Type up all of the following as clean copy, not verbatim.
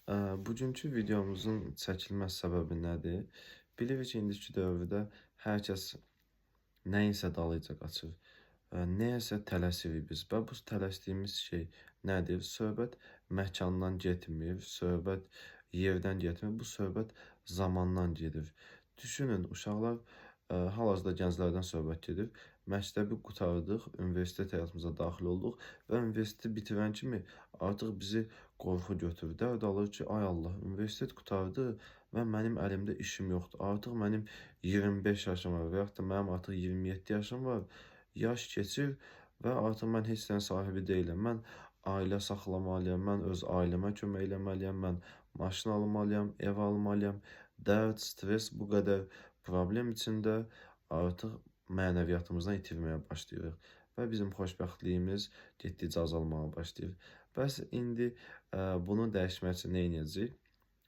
Bugünkü videomuzun çəkilmə səbəbi nədir? Bilirik ki, indiki dövrdə hər kəs nəyinsə dalıyca qaçır. Nəyəsə tələsirik biz və bu tələsdiyimiz şey nədir? Söhbət məkandan getmir, söhbət yerdən getmir, bu söhbət zamandan gedir. Düşünün, uşaqlar, hal-hazırda gənclərdən söhbət gedir. Məktəbi qurtardıq, universitet həyatımıza daxil olduq və universiteti bitirən kimi artıq bizi qorxu götürür. Dərd alır ki, ay Allah, universitet qurtardı və mənim əlimdə işim yoxdur. Artıq mənim 25 yaşım var və yaxud da mənim artıq 27 yaşım var. Yaş keçir və artıq mən heç nəyin sahibi deyiləm. Mən ailə saxlamalıyam, mən öz ailəmə kömək eləməliyəm, mən maşın almalıyam, ev almalıyam. Dərd, stres bu qədər problem içində artıq mənəviyyatımızdan itirməyə başlayırıq və bizim xoşbəxtliyimiz getdikcə azalmağa başlayır. Bəs indi bunu dəyişmək üçün nə edəcəyik?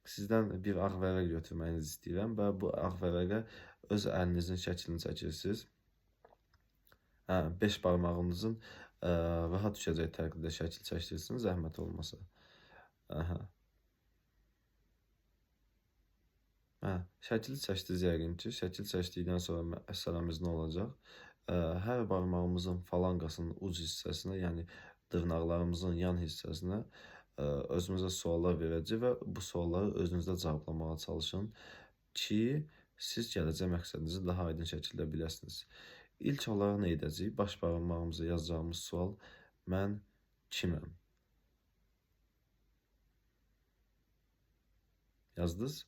Sizdən bir ağ vərəq götürməyinizi istəyirəm və bu ağ vərəqə öz əlinizin şəklini çəkirsiniz. 5 barmağınızın rahat düşəcək tərkibdə şəkil çəkirsiniz, zəhmət olmasa. Şəkil çəkdiniz yəqin ki, şəkil çəkdikdən sonra məsələmiz nə olacaq? Hər barmağımızın falanqasının uc hissəsinə, yəni dırnaqlarımızın yan hissəsinə özümüzə suallar verəcək və bu sualları özünüzdə cavablamağa çalışın ki, siz gələcək məqsədinizi daha aydın şəkildə biləsiniz. İlk olaraq nə edəcəyik? Baş barmağımıza yazacağımız sual: mən kiməm? Yazdınız?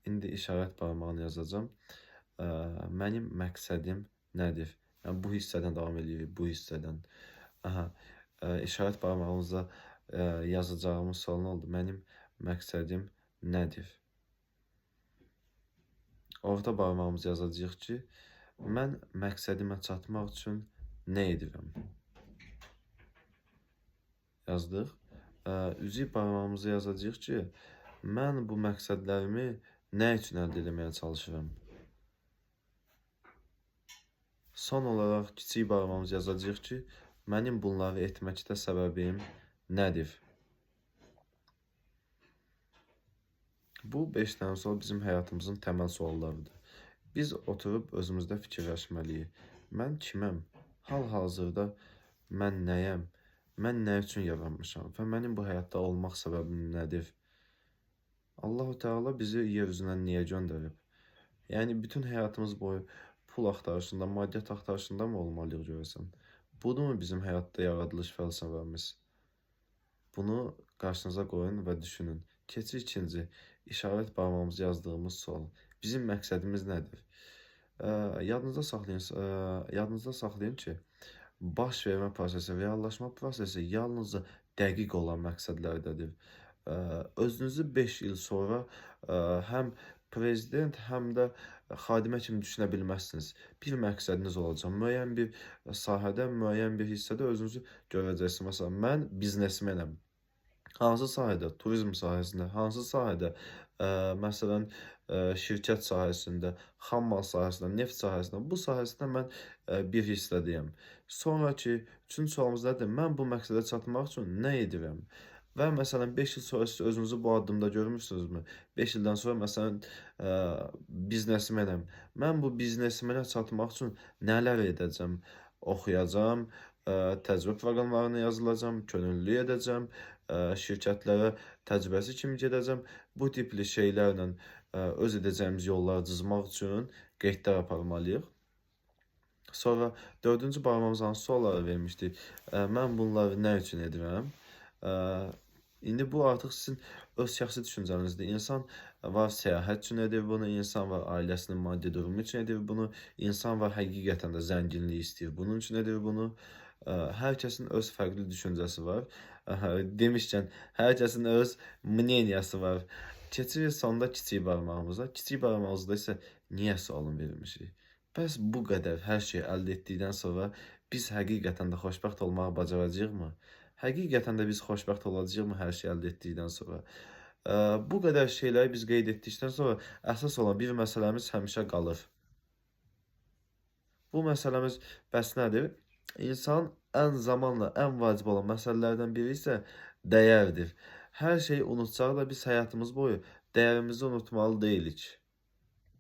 İndi işarət barmağını yazacağam. Mənim məqsədim nədir? Yəni, bu hissədən davam edirik, bu hissədən. İşarət barmağımıza yazacağımız sual nə oldu? Mənim məqsədim nədir? Orta barmağımızı yazacağıq ki, mən məqsədimə çatmaq üçün nə edirəm? Yazdıq. Üzük barmağımızı yazacağıq ki, mən bu məqsədlərimi nə üçün əldə etməyə çalışıram? Son olaraq kiçik barmağımızı yazacağıq ki, mənim bunları etməkdə səbəbim nədir? Bu 5 dənə sual bizim həyatımızın təməl suallarıdır. Biz oturub özümüzdə fikirləşməliyik. Mən kiməm? Hal-hazırda mən nəyəm? Mən nə üçün yaranmışam və mənim bu həyatda olmaq səbəbim nədir? Allah-u Teala bizi yer üzünə niyə göndərib? Yəni, bütün həyatımız boyu pul axtarışında, maddiyyat axtarışında mı olmalıyıq görəsən? Budur mu bizim həyatda yaradılış fəlsəfəmiz? Bunu qarşınıza qoyun və düşünün. Keçir ikinci, işarət barmağımızı yazdığımız sual. Bizim məqsədimiz nədir? Yadınızda saxlayın ki, baş vermə prosesi, reallaşma prosesi yalnızca dəqiq olan məqsədlərdədir. Özünüzü 5 il sonra həm prezident, həm də xadimə kimi düşünə bilməzsiniz. Bir məqsədiniz olacaq. Müəyyən bir sahədə, müəyyən bir hissədə özünüzü görəcəksiniz. Məsələn, mən biznesmenəm. Hansı sahədə? Turizm sahəsində. Hansı sahədə? Məsələn, şirkət sahəsində, xammal sahəsində, neft sahəsində. Bu sahəsində mən bir hissədəyəm. Sonraki üçüncü sualımız nədir? Mən bu məqsədə çatmaq üçün nə edirəm? Və məsələn, 5 il sonra siz özünüzü bu addımda görmürsünüzmü? 5 ildən sonra məsələn, biznesmenəm. Mən bu biznesmenə çatmaq üçün nələr edəcəm? Oxuyacam, təcrübə proqramlarına yazılacam, könüllülük edəcəm, şirkətlərə təcrübəsi kimi gedəcəm. Bu tipli şeylərlə öz edəcəyimiz yolları cızmaq üçün qeydlər aparmalıyıq. Sonra dördüncü barmağımıza hansı sualları vermişdik? Mən bunları nə üçün edirəm? İndi bu artıq sizin öz şəxsi düşüncənizdir. İnsan var səyahət üçün edir bunu, insan var ailəsinin maddi durumu üçün edir bunu, insan var həqiqətən də zənginlik istəyir, bunun üçün edir bunu. Hər kəsin öz fərqli düşüncəsi var. Demişkən, hər kəsin öz мнениясы var. Keçirik sonda kiçik barmağımıza. Kiçik barmağımızda isə niyə sualını vermişik? Bəs bu qədər hər şeyi əldə etdikdən sonra biz həqiqətən də xoşbəxt olmağı bacaracağıq mı? Həqiqətən də biz xoşbəxt olacağıq hər şey əldə etdikdən sonra? Bu qədər şeyləri biz qeyd etdikdən sonra əsas olan bir məsələmiz həmişə qalır. Bu məsələmiz bəs nədir? İnsanın ən zamanla ən vacib olan məsələlərdən biri isə dəyərdir. Hər şeyi unutsaq da biz həyatımız boyu dəyərimizi unutmalı deyilik.